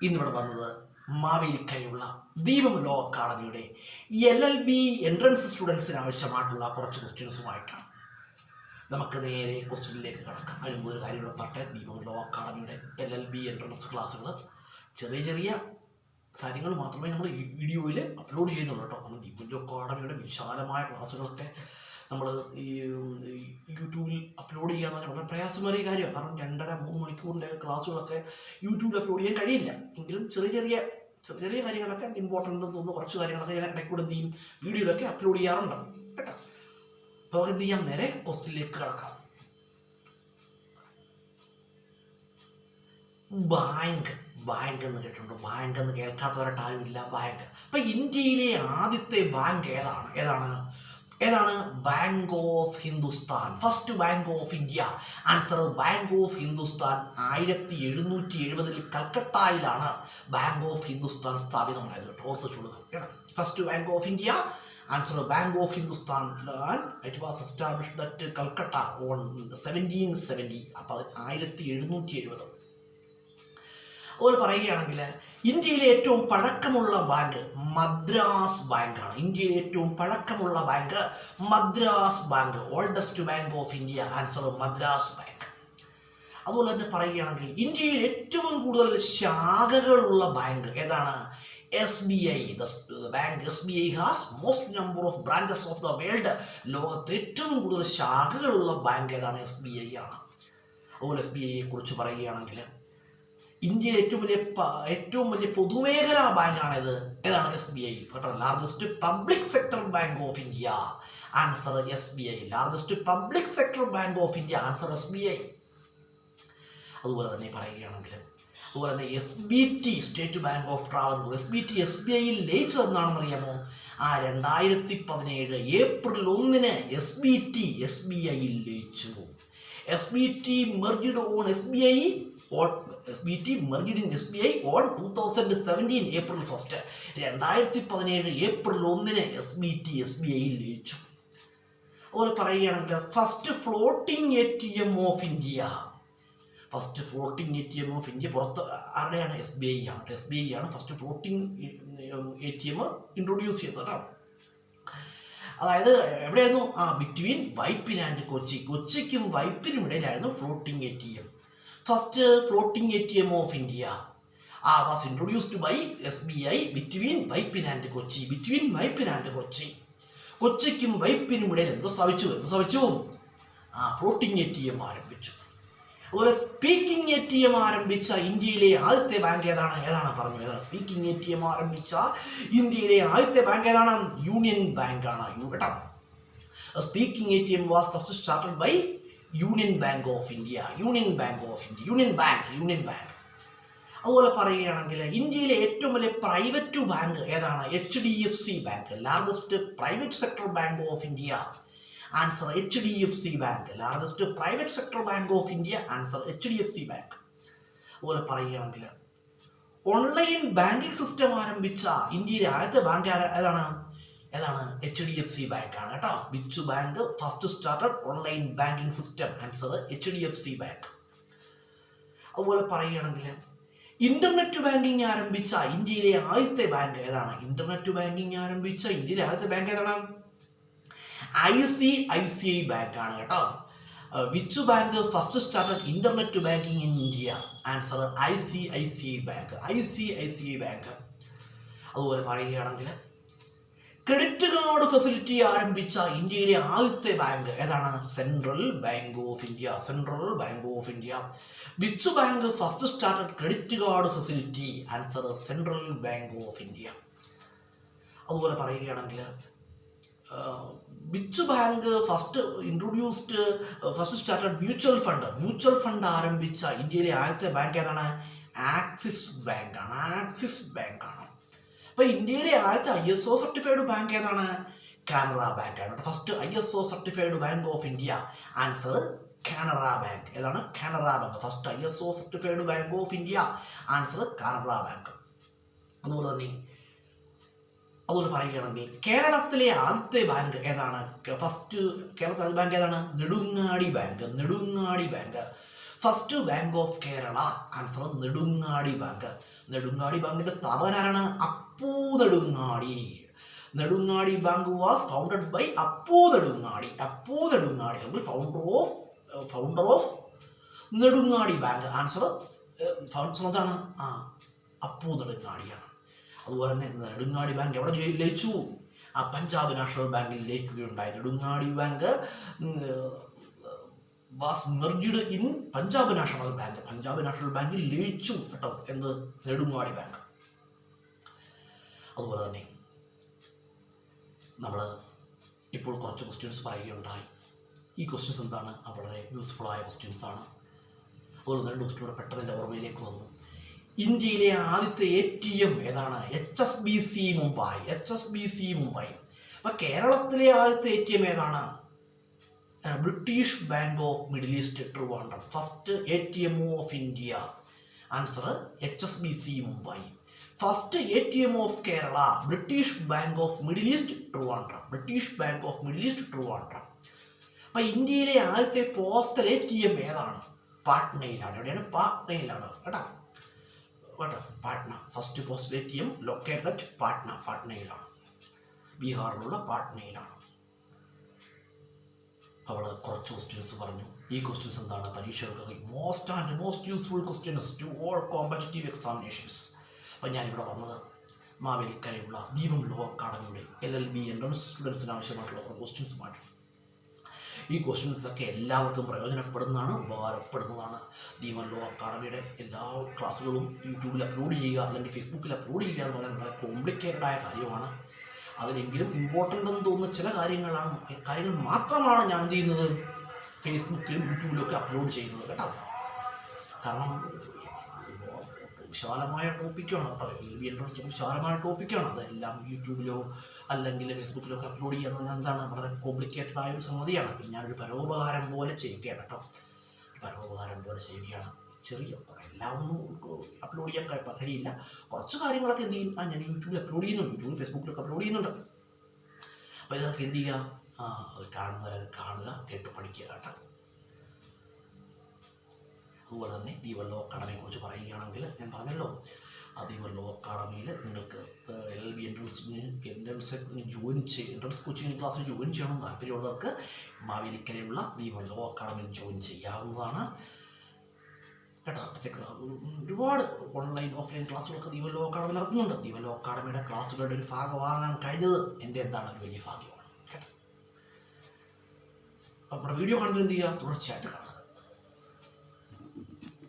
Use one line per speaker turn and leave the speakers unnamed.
ഇന്നിവിടെ വന്നത് മാവേലിക്കരയുള്ള ദീപം ലോ അക്കാഡമിയുടെ LLB എൻട്രൻസ് സ്റ്റുഡൻസിന് ആവശ്യമായിട്ടുള്ള കുറച്ച് ക്വസ്റ്റ്യൻസുമായിട്ടാണ്. നമുക്ക് നേരെ ക്വസ്റ്റ്യനിലേക്ക് കടക്കാം. അതിന് ഒരു കാര്യങ്ങൾ പറട്ടെ. ദീപം ലോ അക്കാഡമിയുടെ LLB എൻട്രൻസ് ക്ലാസ്സുകൾ ചെറിയ ചെറിയ കാര്യങ്ങൾ മാത്രമേ നമ്മൾ ഈ വീഡിയോയിൽ അപ്ലോഡ് ചെയ്യുന്നുള്ളൂ കേട്ടോ. കാരണം ദീപം ലോ അക്കാഡമിയുടെ വിശാലമായ ക്ലാസ്സുകളൊക്കെ നമ്മൾ ഈ യൂട്യൂബിൽ അപ്ലോഡ് ചെയ്യാന്ന് പറഞ്ഞാൽ വളരെ പ്രയാസമേറിയ കാര്യമാണ്. കാരണം 2.5-3 മണിക്കൂറിൻ്റെ ക്ലാസ്സുകളൊക്കെ യൂട്യൂബിൽ അപ്ലോഡ് ചെയ്യാൻ കഴിയില്ല. എങ്കിലും ചെറിയ ചെറിയ കാര്യങ്ങളൊക്കെ ഇമ്പോർട്ടൻ്റ് എന്ന് തോന്നുന്നു കുറച്ച് കാര്യങ്ങളൊക്കെ ഞാൻ ഇടയ്ക്കൂടെ എന്ത് ചെയ്യും, വീഡിയോയിലൊക്കെ അപ്ലോഡ് ചെയ്യാറുണ്ട് കേട്ടോ. അപ്പോൾ നമുക്ക് എന്ത് ചെയ്യാം, നേരെ ക്വസ്റ്റ്യനിലേക്ക് കിടക്കാം. ബാങ്ക് എന്ന് കേട്ടിട്ടുണ്ട്. ബാങ്ക് എന്ന് കേൾക്കാത്തവരായിട്ട് ആരുമില്ല. ബാങ്ക്. അപ്പം ഇന്ത്യയിലെ ആദ്യത്തെ ബാങ്ക് ഏതാണ് bank of Hindustan. First bank of India. Answer bank of Hindustan 1770 കൽക്കട്ടയിലാണ് ബാങ്ക് ഓഫ് ഹിന്ദുസ്ഥാൻ സ്ഥാപിതമായത് കേട്ടോ. ഓർത്ത് ചൂടുക. First bank of India. Answer bank of Hindustan. It was established at Calcutta on 1770. അപ്പോൾ 1770. അതുപോലെ പറയുകയാണെങ്കിൽ ഇന്ത്യയിലെ ഏറ്റവും പഴക്കമുള്ള ബാങ്ക് മദ്രാസ് ബാങ്കാണ്. ഇന്ത്യയിലെ ഏറ്റവും പഴക്കമുള്ള bank Madras bank. Oldest bank of India. Answer Madras bank. അതുപോലെ തന്നെ പറയുകയാണെങ്കിൽ ഇന്ത്യയിൽ ഏറ്റവും കൂടുതൽ ശാഖകളുള്ള ബാങ്ക് ഏതാണ്? SBI. The bank SBI has most number of branches of the world. ലോകത്ത് ഏറ്റവും കൂടുതൽ ശാഖകളുള്ള ബാങ്ക് ഏതാണ്? SBI ആണ്. അതുപോലെ SBIയെ കുറിച്ച് പറയുകയാണെങ്കിൽ ഇന്ത്യയിലെ ഏറ്റവും വലിയ പൊതുമേഖലാ ബാങ്കാണിത്. ഏതാണ്? SBI കേട്ടോ. Largest public sector bank of India. Answer SBI. Largest public sector bank of India. Answer SBI. അതുപോലെ തന്നെ പറയുകയാണെങ്കിൽ SBT state bank of Travancore. SBIയിൽ ലയിച്ചത് എന്നാണെന്ന് അറിയാമോ? 2017 ഏപ്രിൽ 1 SBIയിൽ ലയിച്ചു. SBT merged in SBI on 2017 April 1. 2017 April 1 SBIയിൽ ലയിച്ചു. അതുപോലെ പറയുകയാണെങ്കിൽ first floating ATM of India. First floating ATM of India പുറത്ത് ആരുടെയാണ്? SBI ആണ്. SBI ആണ് ഫസ്റ്റ് ഫ്ലോട്ടിംഗ് ATM ഇൻട്രൊഡ്യൂസ് ചെയ്തത്. അതായത് എവിടെയായിരുന്നു? Between Vypin and Kochi. കൊച്ചിക്കും വൈപ്പിനും ഇടയിലായിരുന്നു floating ATM. First floating ATM of India was introduced by SBI between Vypin and Kochi. കൊച്ചിക്കും വൈപ്പിനും ഇടയിൽ എന്ത് സ്ഥാപിച്ചു? ഫ്ലോട്ടിംഗ് ATM ആരംഭിച്ചു. അതുപോലെ സ്പീക്കിംഗ് ATM ആരംഭിച്ച ഇന്ത്യയിലെ ആദ്യത്തെ ബാങ്ക് ഏതാണ് പറഞ്ഞു? സ്പീക്കിംഗ് ATM ആരംഭിച്ച ഇന്ത്യയിലെ ആദ്യത്തെ ബാങ്ക് ഏതാണ്? യൂണിയൻ ബാങ്ക് ആണ് കേട്ടോ. Speaking ATM was first started by union bank of India. Union bank. അതുപോലെ പറയുകയാണെങ്കിൽ ഇന്ത്യയിലെ ഏറ്റവും വലിയ പ്രൈവറ്റ് ബാങ്ക് ഏതാണ്? HDFC bank. Largest private sector bank of India. Answer HDFC bank. Largest private sector bank of India. Answer HDFC bank. അതുപോലെ പറയുകയാണെങ്കിൽ online banking system ആരംഭിച്ച ഇന്ത്യയിലെ ആദ്യത്തെ ബാങ്ക് ഏതാണ്? HDFC ബാങ്ക് ആണ് കേട്ടോ. Which bank first started online banking system? Answer HDFC bank. അതുപോലെ പറയുകയാണെങ്കിൽ ഇന്റർനെറ്റ് ബാങ്കിങ് ആരംഭിച്ച ഇന്ത്യയിലെ ആദ്യത്തെ ബാങ്ക് ഏതാണ്? ഇന്റർനെറ്റ് ബാങ്കിങ് ആരംഭിച്ച ഇന്ത്യയിലെ ആദ്യത്തെ ബാങ്ക് ഏതാണ്? ICICI ബാങ്ക് ആണ് കേട്ടോ. Which bank first started internet banking in India? Answer ICICI bank. അതുപോലെ പറയുകയാണെങ്കിൽ ക്രെഡിറ്റ് കാർഡ് ഫെസിലിറ്റി ആരംഭിച്ച ഇന്ത്യയിലെ ആദ്യത്തെ ബാങ്ക് ഏതാണ്? Central bank of India. Which bank first started credit card facility? Answer central bank of India. അതുപോലെ പറയുകയാണെങ്കിൽ which bank first started mutual fund ആരംഭിച്ച ഇന്ത്യയിലെ ആദ്യത്തെ ബാങ്ക് ഏതാണ്? ആക്സിസ് ബാങ്ക് ആണ്. അപ്പോൾ ഇന്ത്യയിലെ ആദ്യത്തെ ISO സർട്ടിഫൈഡ് ബാങ്ക് ഏതാണ്? കാനറ ബാങ്ക് ആണ്. First ISO certified bank of India. Answer Canara bank. ഏതാണ്? Canara bank. First ISO certified bank of India. Answer Canara bank. അതുപോലെ പറയുകയാണെങ്കിൽ കേരളത്തിലെ ആദ്യത്തെ ബാങ്ക് ഏതാണ്? ഫസ്റ്റ് കേരളത്തിലെ ബാങ്ക് ഏതാണ്? Nedungadi bank. First bank of Kerala, answer Nedungadi bank. Nedungadi ബാങ്കിന്റെ സ്ഥാപകനാരാണ്? Appu Nedungadi. Nedungadi bank was founded by Appu Nedungadi. Appu Nedungadi founder of Nedungadi bank. Answer എന്താണ്? അപ്പു നെടുങ്ങാടിയാണ്. അതുപോലെ തന്നെ നെടുങ്ങാടി ബാങ്ക് എവിടെ ലയിച്ചു? പഞ്ചാബ് നാഷണൽ ബാങ്കിൽ ലയിക്കുകയുണ്ടായി. Nedungadi bank was merged in Punjab national bank. Punjab national ബാങ്കിൽ ലയിച്ചു കേട്ടോ. എന്ത്? നെടുങ്ങാടി ബാങ്ക്. അതുപോലെ തന്നെ നമ്മൾ ഇപ്പോൾ കുറച്ച് ക്വസ്റ്റ്യൻസ് പറയുകയുണ്ടായി. ഈ ക്വസ്റ്റ്യൻസ് എന്താണ്? വളരെ യൂസ്ഫുൾ ആയ ക്വസ്റ്റ്യൻസ് ആണ്. അതുപോലെ 2 ക്വസ്റ്റ്യൻ പെട്ടെന്ന് എൻ്റെ ഓർമ്മയിലേക്ക് വന്നു. ഇന്ത്യയിലെ ആദ്യത്തെ ATM ഏതാണ്? HSBC മുംബൈ. HSBC മുംബൈ. അപ്പം കേരളത്തിലെ ആദ്യത്തെ ATM ഏതാണ്? British bank of middle east Trivandrum. First ATM of India. Answer HSBC Mumbai. First ATM of Kerala British bank of middle east Trivandrum. British bank of middle east Trivandrum. അപ്പം ഇന്ത്യയിലെ ആദ്യത്തെ പോസ്റ്റൽ ATM ഏതാണ്? പാട്നയിലാണ്. എവിടെയാണ്? പാട്നയിലാണ് കേട്ടോ. Patna. First postal ATM located Patna. പാട്നയിലാണ്. ബീഹാറിലുള്ള പാട്നയിലാണ്. അവൾ കുറച്ച് ക്വസ്റ്റ്യൻസ് പറഞ്ഞു. ഈ ക്വസ്റ്റ്യൻസ് എന്താണ്? പരീക്ഷകൾക്ക് most useful questions to all competitive examinations. അപ്പം ഞാനിവിടെ വന്നത് മാവേലിക്കരയുള്ള ദീപം ലോ അക്കാഡമിയുടെ LLB എൻട്രൻസ് സ്റ്റുഡൻസിന് ആവശ്യമായിട്ടുള്ള ക്വസ്റ്റ്യൻസുമായിട്ട്. ഈ ക്വസ്റ്റ്യൻസൊക്കെ എല്ലാവർക്കും പ്രയോജനപ്പെടുന്നതാണ്, ഉപകാരപ്പെടുന്നതാണ്. ദീപം ലോ അക്കാഡമിയുടെ എല്ലാ ക്ലാസ്സുകളും യൂട്യൂബിൽ അപ്ലോഡ് ചെയ്യുക അല്ലെങ്കിൽ ഫേസ്ബുക്കിൽ അപ്ലോഡ് ചെയ്യുക എന്ന് പറഞ്ഞാൽ വളരെ കോംപ്ലിക്കേറ്റഡ് ആയ കാര്യമാണ്. അതിലെങ്കിലും ഇമ്പോർട്ടൻ്റ് എന്ന് തോന്നുന്ന ചില കാര്യങ്ങൾ മാത്രമാണ് ഞാൻ ചെയ്യുന്നത് ഫേസ്ബുക്കിലും യൂട്യൂബിലും ഒക്കെ അപ്ലോഡ് ചെയ്യുന്നത് കേട്ടോ. കാരണം വിശാലമായ ടോപ്പിക്കാണ് കേട്ടോ. LLB എൻട്രൻസ് വിശാലമായ ടോപ്പിക്കാണ്. അതെല്ലാം യൂട്യൂബിലോ അല്ലെങ്കിൽ ഫേസ്ബുക്കിലോ ഒക്കെ അപ്ലോഡ് ചെയ്യുക എന്ന് പറഞ്ഞാൽ എന്താണ്? വളരെ കോംപ്ലിക്കേറ്റഡ് ആയൊരു സംഗതിയാണ്. പിന്നെ ഞാനൊരു പരോപകാരം പോലെ ചെയ്യുകയാണ് കേട്ടോ. പരോപകാരം പോലെ ചെയ്യുകയാണ്. ചെറിയ എല്ലാം ഒന്നും അപ്ലോഡ് ചെയ്യാൻ കഴിയില്ല. കുറച്ച് കാര്യങ്ങളൊക്കെ എന്ത് ചെയ്യും? ഞാൻ യൂട്യൂബിൽ അപ്ലോഡ് ചെയ്യുന്നുണ്ട്. യൂട്യൂബിൽ ഫേസ്ബുക്കിലൊക്കെ അപ്ലോഡ് ചെയ്യുന്നുണ്ട്. അപ്പോൾ ഇതൊക്കെ എന്ത് ചെയ്യുക? അത് കാണുന്നവരൊക്കെ കാണുക, കേട്ട് പഠിക്കുക കേട്ടോ. അതുപോലെ തന്നെ ദീപം ലോ അക്കാഡമിയെ കുറിച്ച് പറയുകയാണെങ്കിൽ ഞാൻ പറഞ്ഞല്ലോ, ദീപം ലോ അക്കാഡമിയിൽ നിങ്ങൾക്ക് LLB entrance join entrance coaching ക്ലാസ്സിൽ ജോയിൻ ചെയ്യണം താല്പര്യമുള്ളവർക്ക് മാവേലിക്കരയുള്ള ദീപം ലോ അക്കാഡമിയിൽ ജോയിൻ ചെയ്യാവുന്നതാണ് കേട്ടോ. ഒരുപാട് ഓൺലൈൻ ഓഫ്ലൈൻ ക്ലാസ്സുകളൊക്കെ ദീപം ലോ അക്കാഡമി നടത്തുന്നുണ്ട്. ദീപം ലോ അക്കാഡമിയുടെ ക്ലാസ്സുകളുടെ ഒരു ഭാഗമാകാൻ കഴിഞ്ഞത് എൻ്റെ എന്താണ് ഒരു വലിയ ഭാഗ്യമാണ് കേട്ടോ. നമ്മുടെ വീഡിയോ കാണുന്നത് എന്ത് ചെയ്യുക? തുടർച്ചയായിട്ട് കാണുക.